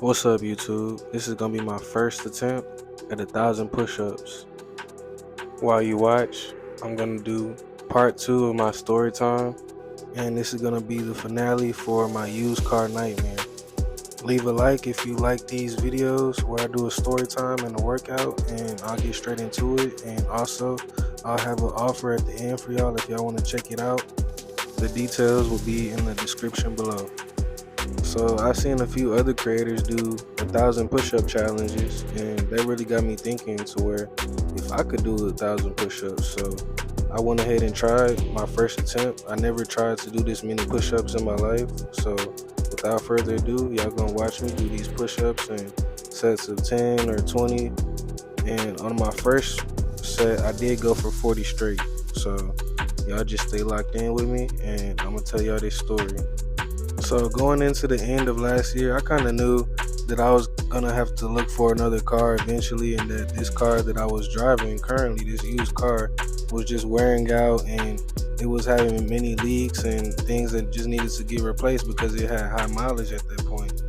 What's up, YouTube? This is gonna be my first attempt at 1,000 push-ups. While you watch, I'm gonna do part 2 of my story time, and this is gonna be the finale for my used car nightmare. Leave a like if you like these videos where I do a story time and a workout, and I'll get straight into it. And also, I'll have an offer at the end for y'all if y'all want to check it out. The details will be in the description below. So I've seen a few other creators do 1,000 push-up challenges, and that really got me thinking to where if I could do 1,000 push-ups. So I went ahead and tried my first attempt. I never tried to do this many push-ups in my life. So without further ado, y'all gonna watch me do these push-ups in sets of 10 or 20. And on my first set, I did go for 40 straight. So y'all just stay locked in with me, and I'm gonna tell y'all this story. So going into the end of last year, I kind of knew that I was gonna have to look for another car eventually, and that this car that I was driving currently, this used car, was just wearing out, and it was having many leaks and things that just needed to get replaced because it had high mileage at that point.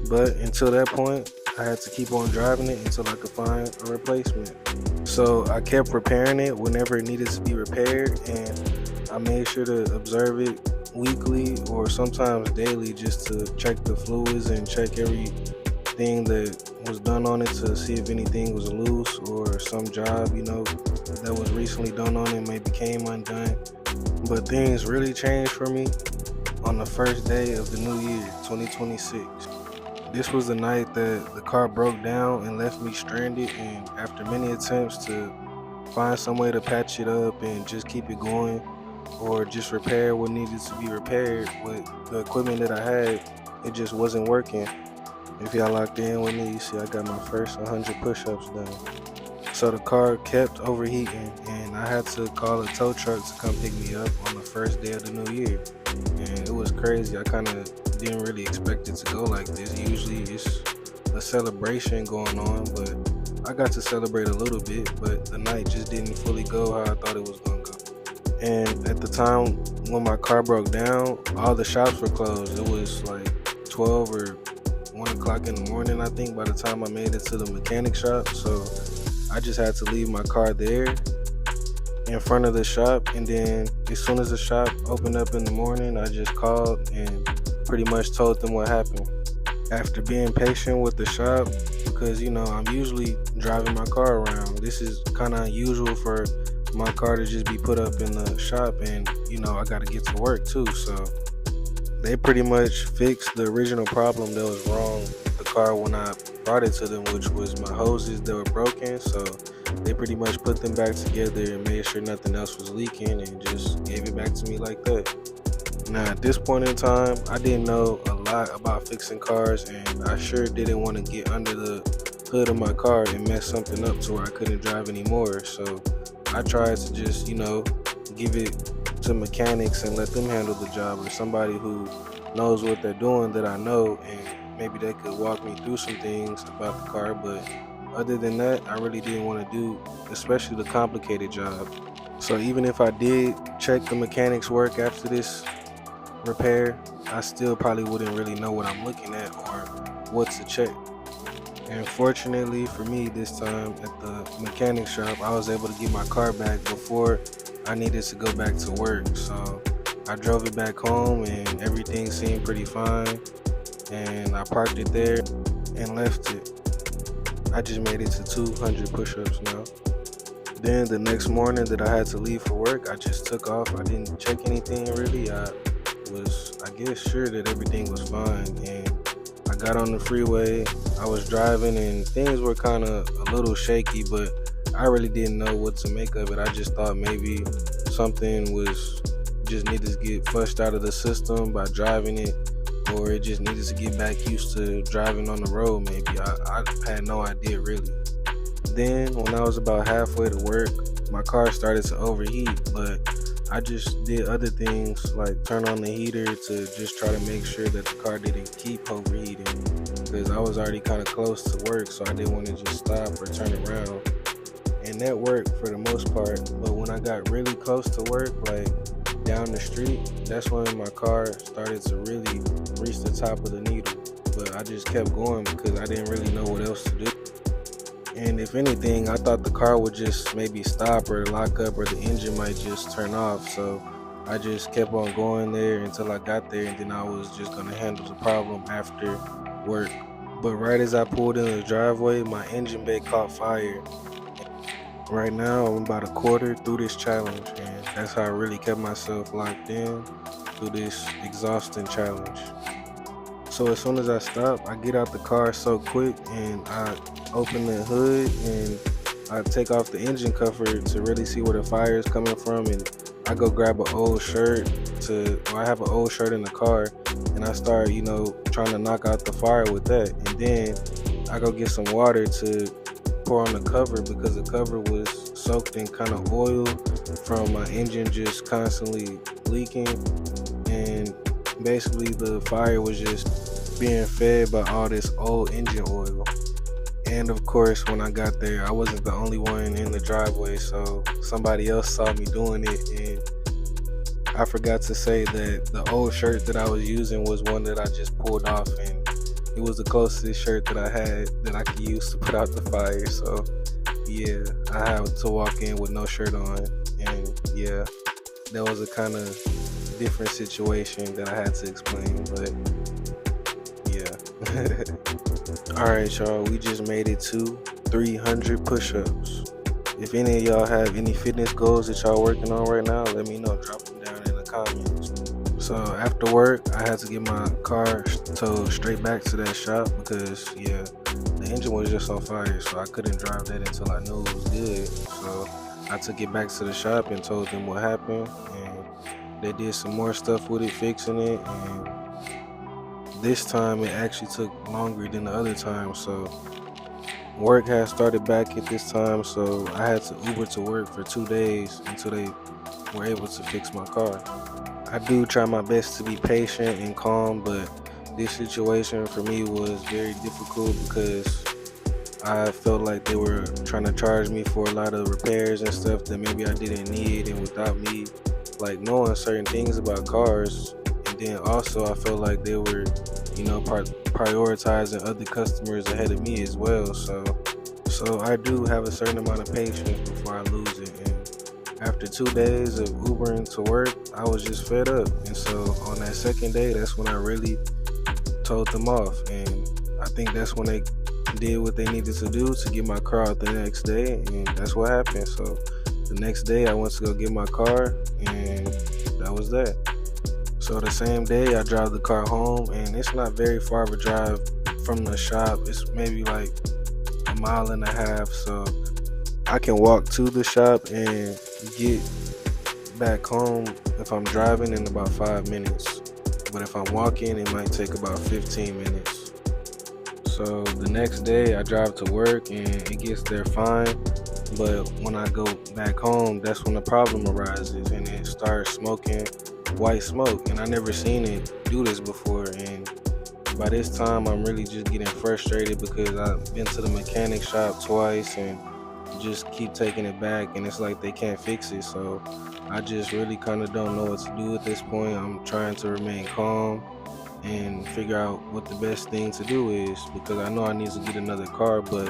But until that point, I had to keep on driving it until I could find a replacement. So I kept repairing it whenever it needed to be repaired, and I made sure to observe it weekly or sometimes daily just to check the fluids and check everything that was done on it to see if anything was loose or some job, that was recently done on it maybe came undone. But things really changed for me on the first day of the new year, 2026. This was the night that the car broke down and left me stranded, and after many attempts to find some way to patch it up and just keep it going, or just repair what needed to be repaired with the equipment that I had, it just wasn't working. If y'all locked in with me, you see I got my first 100 push-ups done. So the car kept overheating, and I had to call a tow truck to come pick me up on the first day of the new year. And it was crazy. I kind of didn't really expect it to go like this. Usually it's a celebration going on, but I got to celebrate a little bit, but the night just didn't fully go how I thought it was going to go. And at the time when my car broke down, all the shops were closed. It was like 12 or 1 o'clock in the morning, I think, by the time I made it to the mechanic shop. So I just had to leave my car there in front of the shop. And then as soon as the shop opened up in the morning, I just called and pretty much told them what happened. After being patient with the shop, because, I'm usually driving my car around. This is kind of unusual for my car to just be put up in the shop, and I got to get to work too. So they pretty much fixed the original problem that was wrong with the car when I brought it to them, which was my hoses that were broken. So they pretty much put them back together and made sure nothing else was leaking and just gave it back to me like that. Now at this point in time, I didn't know a lot about fixing cars, and I sure didn't want to get under the hood of my car and mess something up to where I couldn't drive anymore. So I tried to just, give it to mechanics and let them handle the job, or somebody who knows what they're doing that I know, and maybe they could walk me through some things about the car. But other than that, I really didn't want to do, especially the complicated job. So even if I did check the mechanics work after this repair, I still probably wouldn't really know what I'm looking at or what to check. And fortunately for me, this time at the mechanic shop, I was able to get my car back before I needed to go back to work. So I drove it back home, and everything seemed pretty fine. And I parked it there and left it. I just made it to 200 push-ups now. Then the next morning that I had to leave for work, I just took off. I didn't check anything really. I was, sure that everything was fine. And I got on the freeway. I was driving, and things were kind of a little shaky, but I really didn't know what to make of it. I just thought maybe something was just needed to get flushed out of the system by driving it, or it just needed to get back used to driving on the road maybe. I had no idea really. Then when I was about halfway to work, my car started to overheat, but I just did other things like turn on the heater to just try to make sure that the car didn't keep overheating, because I was already kind of close to work, so I didn't want to just stop or turn around. And that worked for the most part. But when I got really close to work, like down the street, that's when my car started to really reach the top of the needle. But I just kept going because I didn't really know what else to do. And if anything, I thought the car would just maybe stop or lock up or the engine might just turn off. So I just kept on going there until I got there, and then I was just gonna handle the problem after work. But right as I pulled in the driveway, my engine bay caught fire. Right now, I'm about a quarter through this challenge, and that's how I really kept myself locked in through this exhausting challenge. So as soon as I stop, I get out the car so quick, and I open the hood, and I take off the engine cover to really see where the fire is coming from, and I go grab an old shirt I have an old shirt in the car, and I start, trying to knock out the fire with that. And then I go get some water to pour on the cover because the cover was soaked in kind of oil from my engine just constantly leaking, and basically the fire was just being fed by all this old engine oil. And of course, when I got there, I wasn't the only one in the driveway, so somebody else saw me doing it. And I forgot to say that the old shirt that I was using was one that I just pulled off, and it was the closest shirt that I had that I could use to put out the fire. So yeah, I had to walk in with no shirt on, and yeah, that was a kind of different situation that I had to explain, but yeah. Alright y'all, we just made it to 300 push-ups. If any of y'all have any fitness goals that y'all working on right now, let me know. Drop them down in the comments. So after work, I had to get my car towed straight back to that shop because the engine was just on fire, so I couldn't drive that until I knew it was good. So I took it back to the shop and told them what happened, and they did some more stuff with it, fixing it, and this time it actually took longer than the other time. So work had started back at this time, so I had to Uber to work for 2 days until they were able to fix my car. I do try my best to be patient and calm, but this situation for me was very difficult because I felt like they were trying to charge me for a lot of repairs and stuff that maybe I didn't need, and without me knowing certain things about cars. And then also I felt like they were prioritizing other customers ahead of me as well. So I do have a certain amount of patience before I lose it. And after 2 days of Ubering to work, I was just fed up. And so on that second day, that's when I really told them off. And I think that's when they did what they needed to do to get my car out the next day. And that's what happened. So the next day I went to go get my car, and that was that. So the same day I drive the car home, and it's not very far of a drive from the shop. It's maybe like 1.5 miles, so I can walk to the shop and get back home if I'm driving in about 5 minutes. But if I'm walking, it might take about 15 minutes. So the next day I drive to work and it gets there fine. But when I go back home, that's when the problem arises, and it starts smoking white smoke. And I never seen it do this before. And by this time, I'm really just getting frustrated because I've been to the mechanic shop twice and just keep taking it back, and it's like they can't fix it. So I just really kind of don't know what to do at this point. I'm trying to remain calm and figure out what the best thing to do is, because I know I need to get another car, but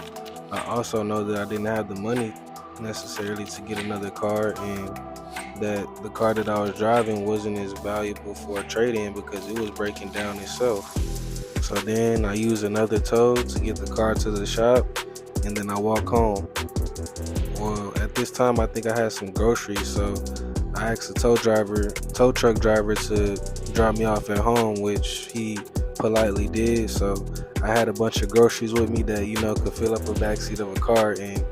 I also know that I didn't have the money necessarily to get another car, and that the car that I was driving wasn't as valuable for a trade-in because it was breaking down itself. So then I use another tow to get the car to the shop, and then I walk home. Well, at this time I think I had some groceries, so I asked the tow truck driver to drop me off at home, which he politely did. So I had a bunch of groceries with me that could fill up a backseat of a car, and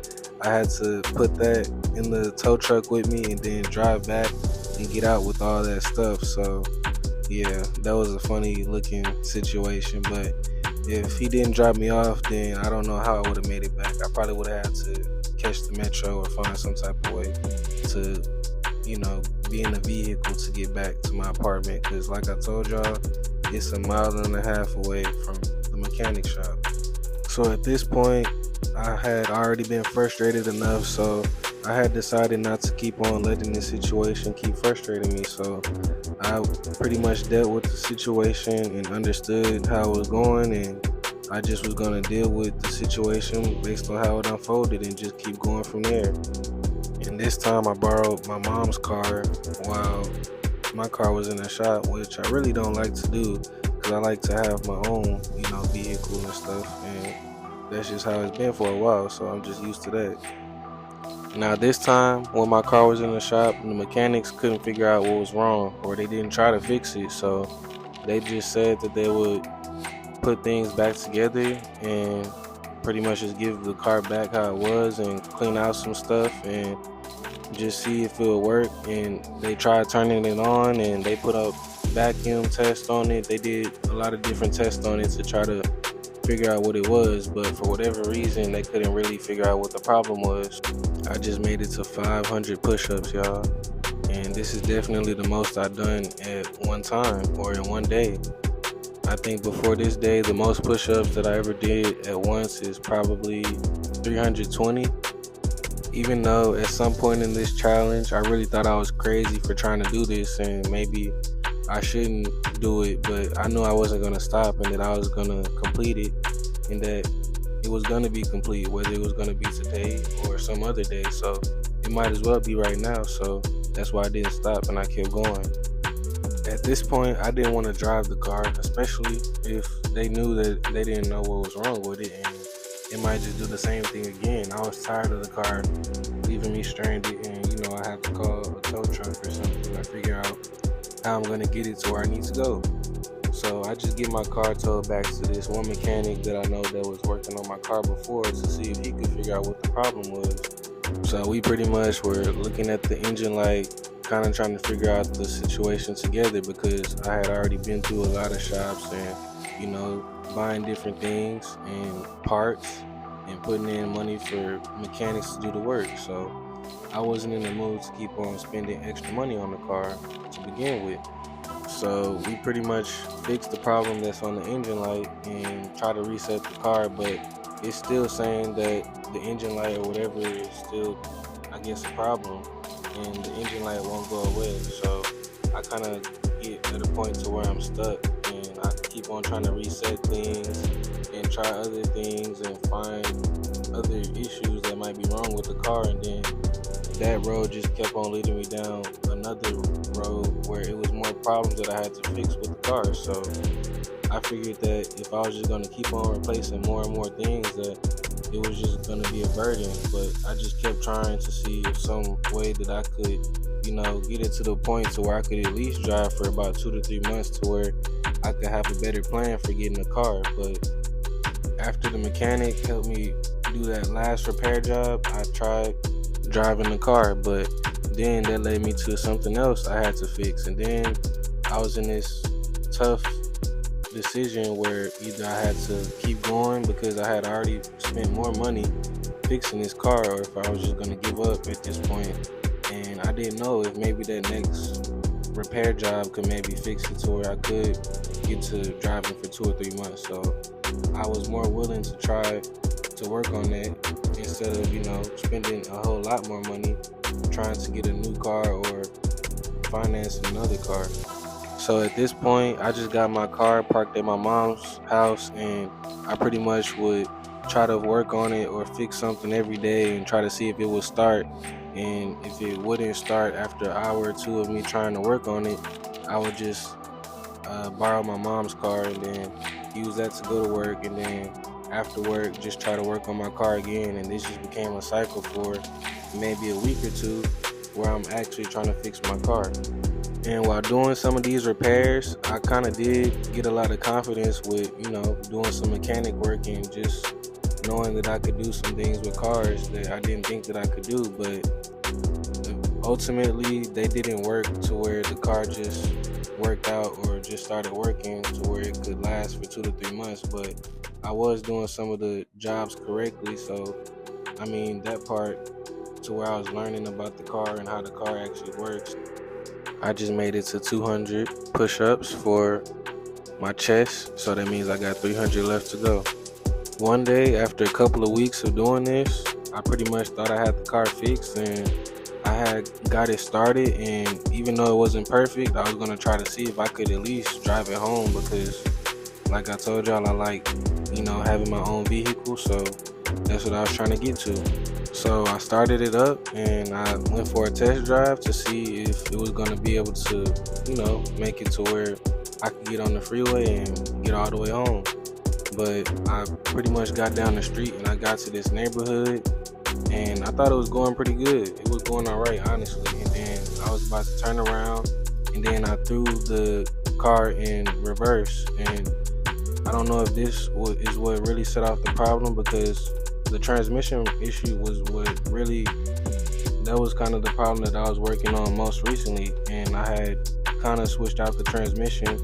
I had to put that in the tow truck with me and then drive back and get out with all that stuff. So yeah, that was a funny looking situation. But if he didn't drop me off, then I don't know how I would have made it back. I probably would have had to catch the metro or find some type of way to be in a vehicle to get back to my apartment, because like I told y'all, it's 1.5 miles away from the mechanic shop. So at this point, I had already been frustrated enough, so I had decided not to keep on letting this situation keep frustrating me, so I pretty much dealt with the situation and understood how it was going, and I just was gonna deal with the situation based on how it unfolded and just keep going from there. And this time I borrowed my mom's car while my car was in the shop, which I really don't like to do because I like to have my own, vehicle and stuff, and that's just how it's been for a while, so I'm just used to that. Now this time, when my car was in the shop, the mechanics couldn't figure out what was wrong, or they didn't try to fix it, so they just said that they would put things back together and pretty much just give the car back how it was and clean out some stuff and just see if it'll work. And they tried turning it on and they put up vacuum tests on it. They did a lot of different tests on it to try to figure out what it was, but for whatever reason they couldn't really figure out what the problem was. I just made it to 500 push-ups, y'all, and this is definitely the most I've done at one time or in one day. I think before this day, the most push-ups that I ever did at once is probably 320. Even though at some point in this challenge, I really thought I was crazy for trying to do this and maybe I shouldn't do it, but I knew I wasn't going to stop and that I was going to complete it and that it was going to be complete, whether it was going to be today or some other day. So it might as well be right now. So that's why I didn't stop and I kept going. At this point, I didn't want to drive the car, especially if they knew that they didn't know what was wrong with it and it might just do the same thing again. I was tired of the car leaving me stranded and, I have to call a tow truck or something to figure out how I'm going to get it to where I need to go. So I just get my car towed back to this one mechanic that I know that was working on my car before to see if he could figure out what the problem was. So we pretty much were looking at the engine light, kind of trying to figure out the situation together because I had already been through a lot of shops and, buying different things and parts and putting in money for mechanics to do the work. So I wasn't in the mood to keep on spending extra money on the car to begin with. So we pretty much fixed the problem that's on the engine light and try to reset the car, but it's still saying that the engine light or whatever is still, I guess, a problem and the engine light won't go away. So I kind of get at a point to where I'm stuck and I keep on trying to reset things and try other things and find other issues that might be wrong with the car, and then that road just kept on leading me down another road where it was more problems that I had to fix with the car. So I figured that if I was just going to keep on replacing more and more things, that it was just going to be a burden. But I just kept trying to see if some way that I could, get it to the point to where I could at least drive for about 2 to 3 months to where I could have a better plan for getting a car. But after the mechanic helped me do that last repair job, I tried driving the car, but then that led me to something else I had to fix, and then I was in this tough decision where either I had to keep going because I had already spent more money fixing this car, or if I was just going to give up at this point. And I didn't know if maybe that next repair job could maybe fix it to where I could get to driving for 2 or 3 months. So I was more willing to try to work on that instead of, spending a whole lot more money trying to get a new car or financing another car. So at this point, I just got my car parked at my mom's house, and I pretty much would try to work on it or fix something every day and try to see if it would start. And if it wouldn't start after an hour or two of me trying to work on it, I would just borrow my mom's car and then use that to go to work, and then after work just try to work on my car again. And this just became a cycle for maybe a week or two where I'm actually trying to fix my car. And while doing some of these repairs, I kind of did get a lot of confidence with, doing some mechanic work and just knowing that I could do some things with cars that I didn't think that I could do. But ultimately, they didn't work to where the car just worked out or just started working to where it could last for 2 to 3 months. But I was doing some of the jobs correctly. So, that part to where I was learning about the car and how the car actually works. I just made it to 200 push-ups for my chest, so that means I got 300 left to go. One day, after a couple of weeks of doing this, I pretty much thought I had the car fixed, and I had got it started. And even though it wasn't perfect, I was gonna try to see if I could at least drive it home, because like I told y'all, I like, having my own vehicle. So that's what I was trying to get to. So I started it up and I went for a test drive to see if it was gonna be able to, make it to where I could get on the freeway and get all the way home. But I pretty much got down the street and I got to this neighborhood, and I thought it was going pretty good. It was going all right, honestly. And then I was about to turn around, and then I threw the car in reverse. And I don't know if this is what really set off the problem, because the transmission issue was that was kind of the problem that I was working on most recently. And I had kind of switched out the transmission,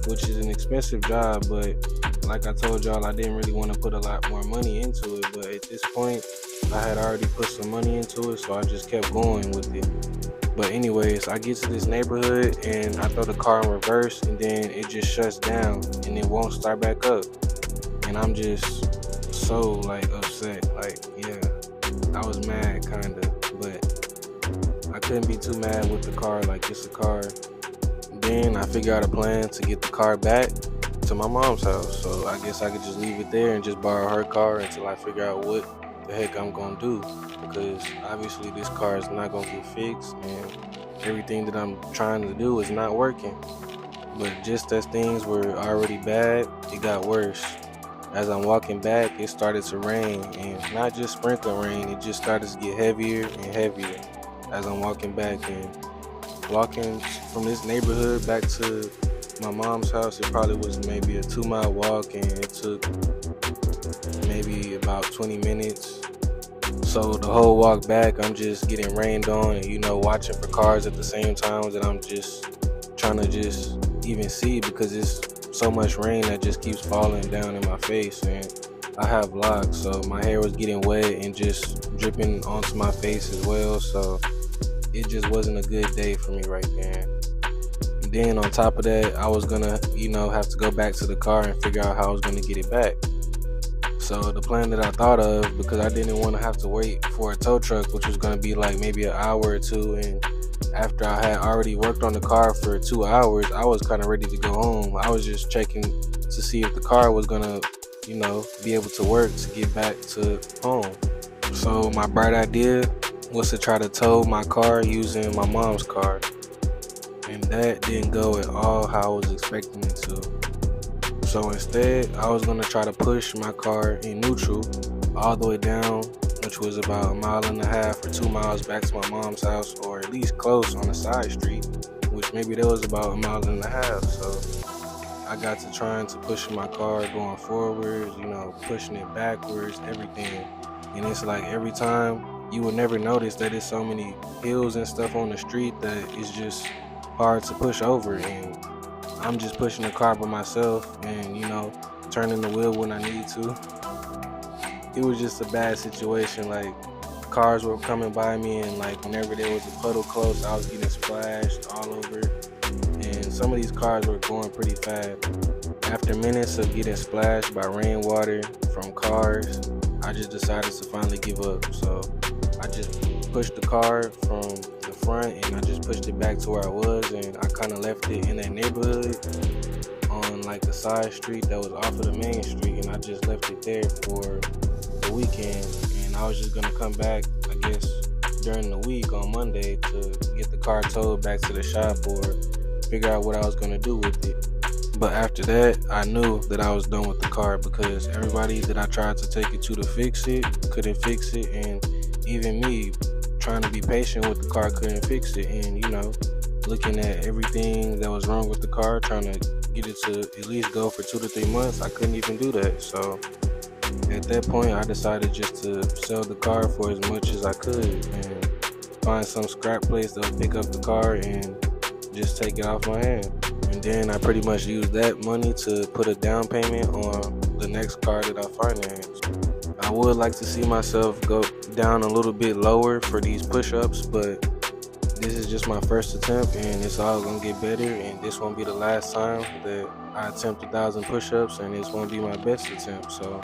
which is an expensive job, but like I told y'all, I didn't really want to put a lot more money into it. But at this point, I had already put some money into it, so I just kept going with it. But anyways, I get to this neighborhood and I throw the car in reverse, and then it just shuts down and it won't start back up. And I'm just so upset. I was mad kinda, but I couldn't be too mad with the car. It's a car. Then I figure out a plan to get the car back to my mom's house. So I guess I could just leave it there and just borrow her car until I figure out what the heck I'm gonna do, because obviously this car is not gonna get fixed and everything that I'm trying to do is not working. But just as things were already bad, it got worse. As I'm walking back, it started to rain, and not just sprinkling rain, it just started to get heavier and heavier as I'm walking back. And walking from this neighborhood back to my mom's house, it probably was maybe a 2-mile walk, and it took maybe about 20 minutes. So the whole walk back, I'm just getting rained on and, watching for cars at the same time that I'm just trying to just even see, because it's so much rain that just keeps falling down in my face. And I have locks, so my hair was getting wet and just dripping onto my face as well. So it just wasn't a good day for me right there. And then on top of that, I was gonna, have to go back to the car and figure out how I was gonna get it back. So the plan that I thought of, because I didn't want to have to wait for a tow truck, which was gonna be maybe an hour or two, and after I had already worked on the car for 2 hours, I was kind of ready to go home. I was just checking to see if the car was gonna, be able to work to get back to home. So my bright idea was to try to tow my car using my mom's car. And that didn't go at all how I was expecting it to. So instead, I was gonna try to push my car in neutral all the way down, which was about 1.5 miles or 2 miles back to my mom's house, or at least close on a side street, which maybe that was about 1.5 miles. So I got to trying to push my car going forwards, pushing it backwards, everything. And it's every time you will never notice that there's so many hills and stuff on the street that it's just hard to push over. And I'm just pushing the car by myself and, turning the wheel when I need to. It was just a bad situation. Cars were coming by me, and whenever there was a puddle close, I was getting splashed all over. And some of these cars were going pretty fast. After minutes of getting splashed by rainwater from cars, I just decided to finally give up. So I just pushed the car from the front and I just pushed it back to where I was, and I kind of left it in that neighborhood on the side street that was off of the main street, and I just left it there for the weekend. And I was just gonna come back, I guess, during the week on Monday to get the car towed back to the shop or figure out what I was gonna do with it. But after that, I knew that I was done with the car, because everybody that I tried to take it to fix it couldn't fix it, and even me trying to be patient with the car couldn't fix it. And looking at everything that was wrong with the car, trying to get it to at least go for 2 to 3 months, I couldn't even do that. So at that point, I decided just to sell the car for as much as I could and find some scrap place that would pick up the car and just take it off my hand. And then I pretty much used that money to put a down payment on the next car that I financed. I would like to see myself go down a little bit lower for these push-ups, but this is just my first attempt, and it's all gonna get better, and this won't be the last time that I attempt 1,000 push-ups, and this won't be my best attempt. So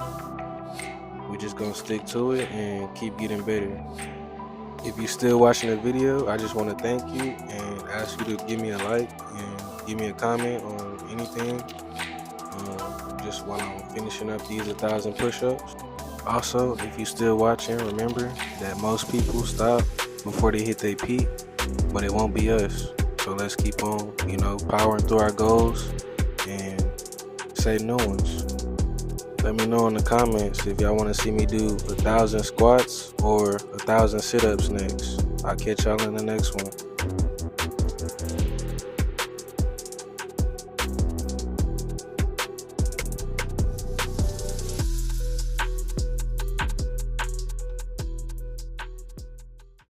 We just gonna stick to it and keep getting better. If you're still watching the video, I just want to thank you and ask you to give me a like and give me a comment on anything. Just while I'm finishing up these 1,000 push-ups. Also, if you're still watching, remember that most people stop before they hit their peak, but it won't be us. So let's keep on, powering through our goals and say no ones. Let me know in the comments if y'all want to see me do 1,000 squats or 1,000 sit-ups next. I'll catch y'all in the next one.